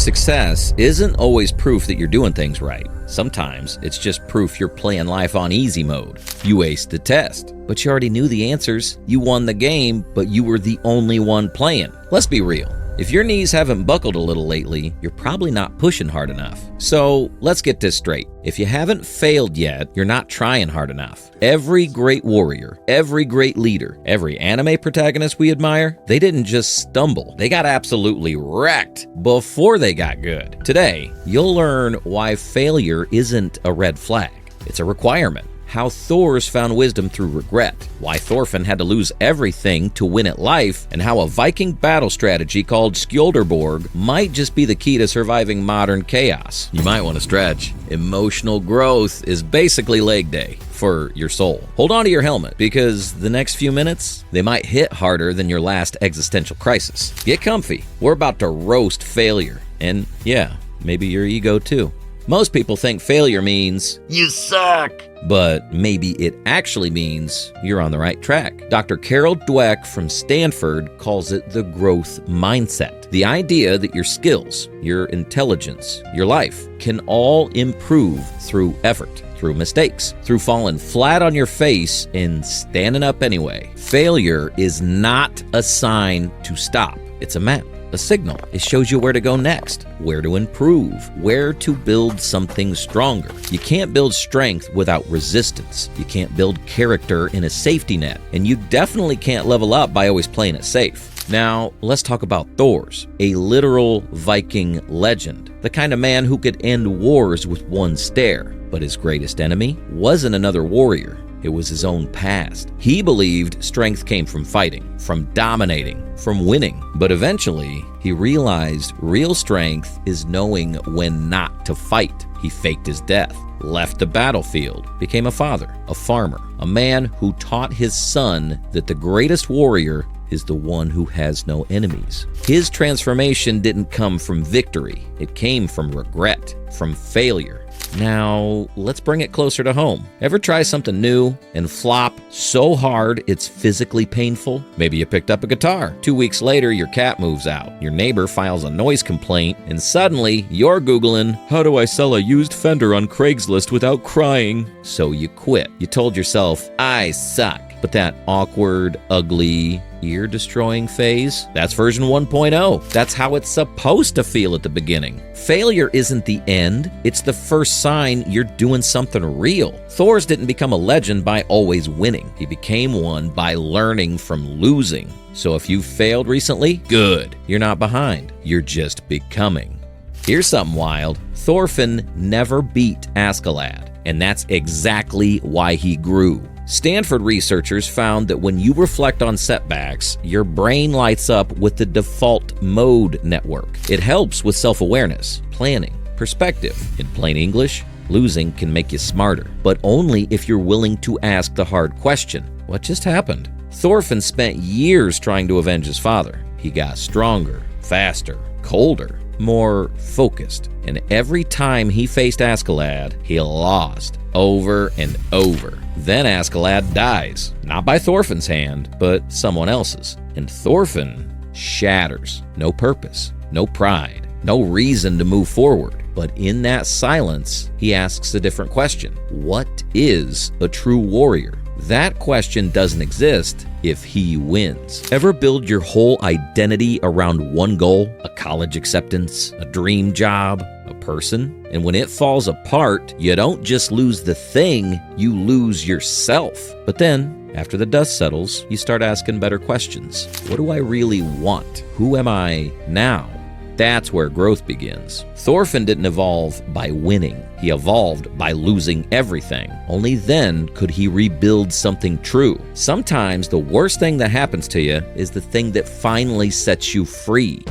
Success isn't always proof that you're doing things right. Sometimes it's just proof you're playing life on easy mode. You aced the test, but you already knew the answers. You won the game, but you were the only one playing. Let's be real. If your knees haven't buckled a little lately, you're probably not pushing hard enough. So let's get this straight. If you haven't failed yet, you're not trying hard enough. Every great warrior, every great leader, every anime protagonist we admire, they didn't just stumble. They got absolutely wrecked before they got good. Today, you'll learn why failure isn't a red flag. It's a requirement. How Thors found wisdom through regret, why Thorfinn had to lose everything to win at life, and how a Viking battle strategy called skjåldr might just be the key to surviving modern chaos. You might want to stretch. Emotional growth is basically leg day for your soul. Hold on to your helmet, because the next few minutes, they might hit harder than your last existential crisis. Get comfy. We're about to roast failure. And yeah, maybe your ego too. Most people think failure means, you suck. But maybe it actually means you're on the right track. Dr. Carol Dweck from Stanford calls it the growth mindset. The idea that your skills, your intelligence, your life can all improve through effort, through mistakes, through falling flat on your face and standing up anyway. Failure is not a sign to stop. It's a map. A signal. It shows you where to go next, where to improve, where to build something stronger. You can't build strength without resistance. You can't build character in a safety net. And you definitely can't level up by always playing it safe. Now, let's talk about Thors, a literal Viking legend. The kind of man who could end wars with one stare. But his greatest enemy wasn't another warrior. It was his own past. He believed strength came from fighting, from dominating, from winning. But eventually, he realized real strength is knowing when not to fight. He faked his death, left the battlefield, became a father, a farmer, a man who taught his son that the greatest warrior is the one who has no enemies. His transformation didn't come from victory. It came from regret, from failure. Now, let's bring it closer to home. Ever try something new and flop so hard it's physically painful? Maybe you picked up a guitar. 2 weeks later, your cat moves out. Your neighbor files a noise complaint, and suddenly you're Googling, how do I sell a used Fender on Craigslist without crying? So you quit. You told yourself, I suck. But that awkward, ugly, ear-destroying phase, that's version 1.0. That's how it's supposed to feel at the beginning. Failure isn't the end. It's the first sign you're doing something real. Thors didn't become a legend by always winning. He became one by learning from losing. So if you failed recently, good. You're not behind. You're just becoming. Here's something wild. Thorfinn never beat Askeladd, and that's exactly why he grew. Stanford researchers found that when you reflect on setbacks, your brain lights up with the default mode network. It helps with self-awareness, planning, perspective. In plain English, losing can make you smarter, but only if you're willing to ask the hard question, what just happened? Thorfinn spent years trying to avenge his father. He got stronger, faster, colder, more focused, and every time he faced Askeladd, he lost over and over. Then Askeladd dies, not by Thorfinn's hand, but someone else's. And Thorfinn shatters. No purpose, no pride, no reason to move forward. But in that silence, he asks a different question. What is a true warrior? That question doesn't exist if he wins. Ever build your whole identity around one goal? A college acceptance, a dream job, a person? And when it falls apart, you don't just lose the thing, you lose yourself. But then, after the dust settles, you start asking better questions. What do I really want? Who am I now? That's where growth begins. Thorfinn didn't evolve by winning. He evolved by losing everything. Only then could he rebuild something true. Sometimes the worst thing that happens to you is the thing that finally sets you free.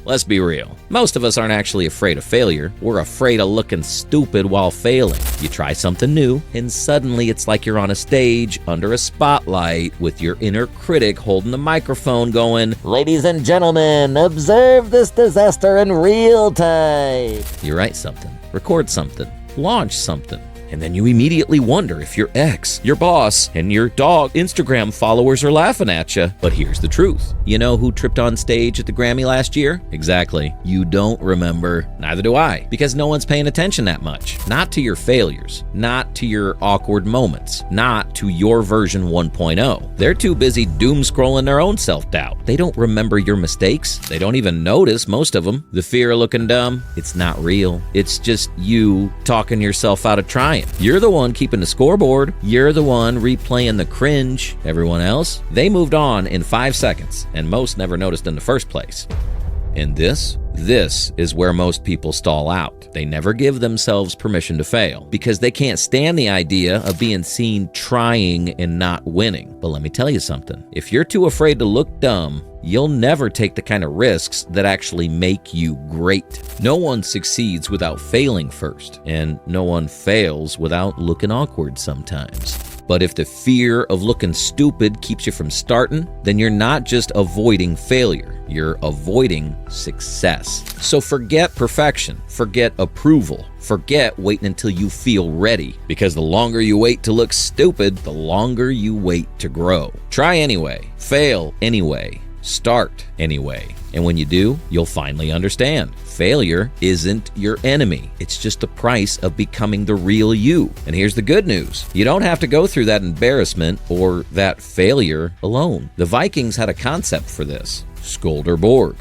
Let's be real. Most of us aren't actually afraid of failure. We're afraid of looking stupid while failing. You try something new, and suddenly it's like you're on a stage under a spotlight with your inner critic holding the microphone going, "Ladies and gentlemen, observe this disaster in real time." You write something, record something, launch something, And then you immediately wonder if your ex, your boss, and your dog Instagram followers are laughing at you. But here's the truth. You know who tripped on stage at the Grammy last year? Exactly. You don't remember. Neither do I. Because no one's paying attention that much. Not to your failures. Not to your awkward moments. Not to your version 1.0. They're too busy doom scrolling their own self-doubt. They don't remember your mistakes. They don't even notice, most of them. The fear of looking dumb, it's not real. It's just you talking yourself out of trying. You're the one keeping the scoreboard. You're the one replaying the cringe. Everyone else, they moved on in 5 seconds, and most never noticed in the first place. And this is where most people stall out. They never give themselves permission to fail because they can't stand the idea of being seen trying and not winning. But let me tell you something. If you're too afraid to look dumb, you'll never take the kind of risks that actually make you great. No one succeeds without failing first, and no one fails without looking awkward sometimes. But if the fear of looking stupid keeps you from starting, then you're not just avoiding failure, you're avoiding success. So forget perfection, forget approval, forget waiting until you feel ready, because the longer you wait to look stupid, the longer you wait to grow. Try anyway, fail anyway, start anyway. And when you do, you'll finally understand. Failure isn't your enemy. It's just the price of becoming the real you. And here's the good news. You don't have to go through that embarrassment or that failure alone. The Vikings had a concept for this. Skjåldr borg.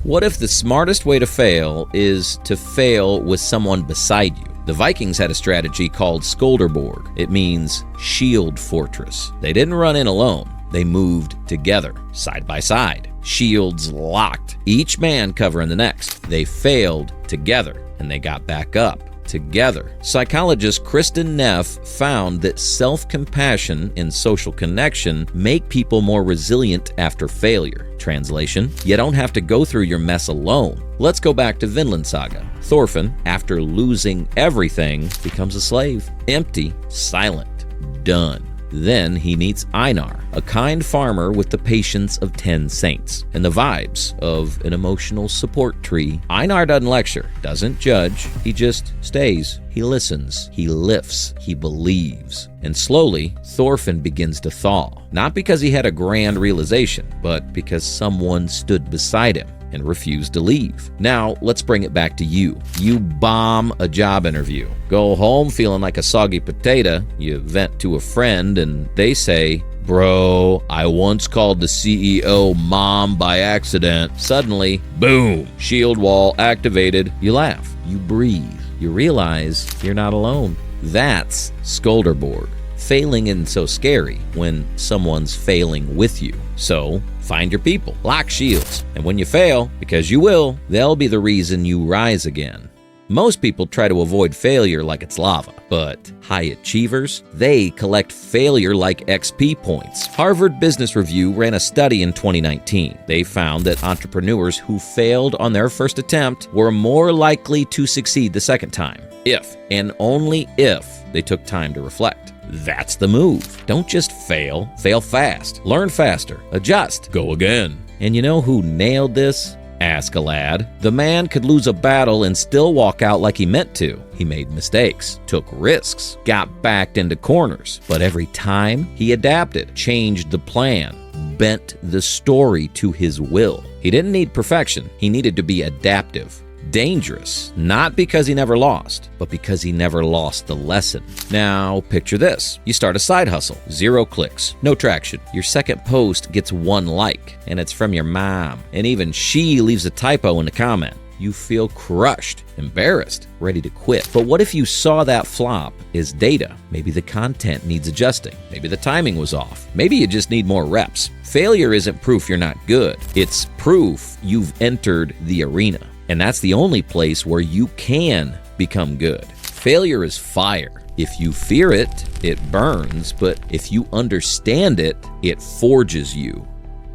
What if the smartest way to fail is to fail with someone beside you? The Vikings had a strategy called skjåldr borg. It means shield fortress. They didn't run in alone. They moved together, side by side, shields locked, each man covering the next. They failed together, and they got back up together. Psychologist Kristen Neff found that self-compassion and social connection make people more resilient after failure. Translation, you don't have to go through your mess alone. Let's go back to Vinland Saga. Thorfinn, after losing everything, becomes a slave. Empty, silent, done. Then he meets Einar, a kind farmer with the patience of 10 saints and the vibes of an emotional support tree. Einar doesn't lecture, doesn't judge, he just stays. He listens, he lifts, he believes. And slowly, Thorfinn begins to thaw. Not because he had a grand realization, but because someone stood beside him and refused to leave. Now, let's bring it back to you. You bomb a job interview. Go home feeling like a soggy potato. You vent to a friend and they say, "Bro, I once called the CEO mom by accident." Suddenly, boom, shield wall activated. You laugh, you breathe, you realize you're not alone. That's skjåldr borg. Failing isn't so scary when someone's failing with you. So, find your people, lock shields, and when you fail, because you will, they'll be the reason you rise again. Most people try to avoid failure like it's lava, but high achievers, they collect failure like XP points. Harvard Business Review ran a study in 2019. They found that entrepreneurs who failed on their first attempt were more likely to succeed the second time, if and only if they took time to reflect. That's the move. Don't just fail. Fail fast. Learn faster. Adjust. Go again. And you know who nailed this? Askeladd. The man could lose a battle and still walk out like he meant to. He made mistakes, took risks, got backed into corners. But every time, he adapted, changed the plan, bent the story to his will. He didn't need perfection. He needed to be adaptive. Dangerous, not because he never lost, but because he never lost the lesson. Now, picture this. You start a side hustle, 0 clicks, no traction. Your second post gets 1 like, and it's from your mom. And even she leaves a typo in the comment. You feel crushed, embarrassed, ready to quit. But what if you saw that flop as data? Maybe the content needs adjusting. Maybe the timing was off. Maybe you just need more reps. Failure isn't proof you're not good. It's proof you've entered the arena. And that's the only place where you can become good. Failure is fire. If you fear it, it burns. But if you understand it, it forges you.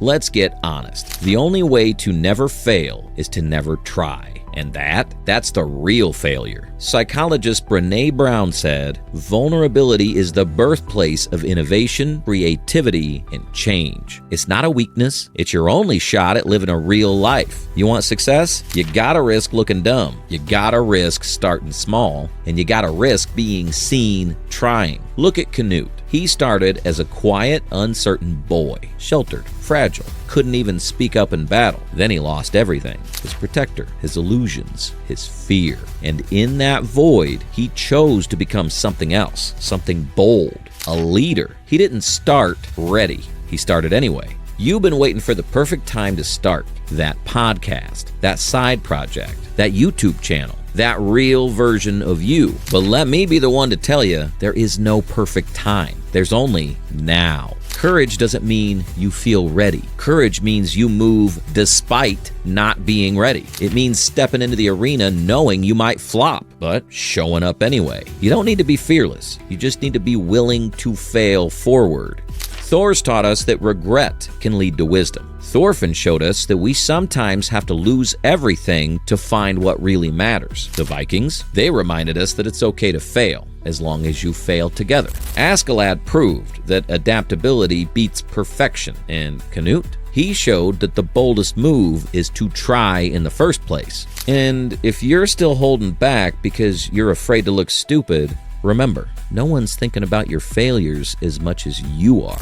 Let's get honest. The only way to never fail is to never try. And that's the real failure. Psychologist Brené Brown said, vulnerability is the birthplace of innovation, creativity, and change. It's not a weakness. It's your only shot at living a real life. You want success? You gotta risk looking dumb. You gotta risk starting small. And you gotta risk being seen trying. Look at Canute. He started as a quiet, uncertain boy, sheltered, fragile, couldn't even speak up in battle. Then he lost everything: his protector, his illusions, his fear. And in that void, he chose to become something else, something bold, a leader. He didn't start ready. He started anyway. You've been waiting for the perfect time to start that podcast, that side project, that YouTube channel, that real version of you. But let me be the one to tell you, there is no perfect time. There's only now. Courage doesn't mean you feel ready. Courage means you move despite not being ready. It means stepping into the arena knowing you might flop, but showing up anyway. You don't need to be fearless. You just need to be willing to fail forward. Thors taught us that regret can lead to wisdom. Thorfinn showed us that we sometimes have to lose everything to find what really matters. The Vikings, they reminded us that it's okay to fail, as long as you fail together. Askeladd proved that adaptability beats perfection. And Canute, he showed that the boldest move is to try in the first place. And if you're still holding back because you're afraid to look stupid, remember, no one's thinking about your failures as much as you are.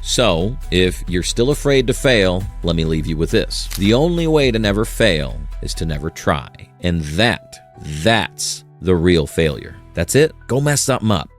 So, if you're still afraid to fail, let me leave you with this. The only way to never fail is to never try. And that's the real failure. That's it. Go mess something up.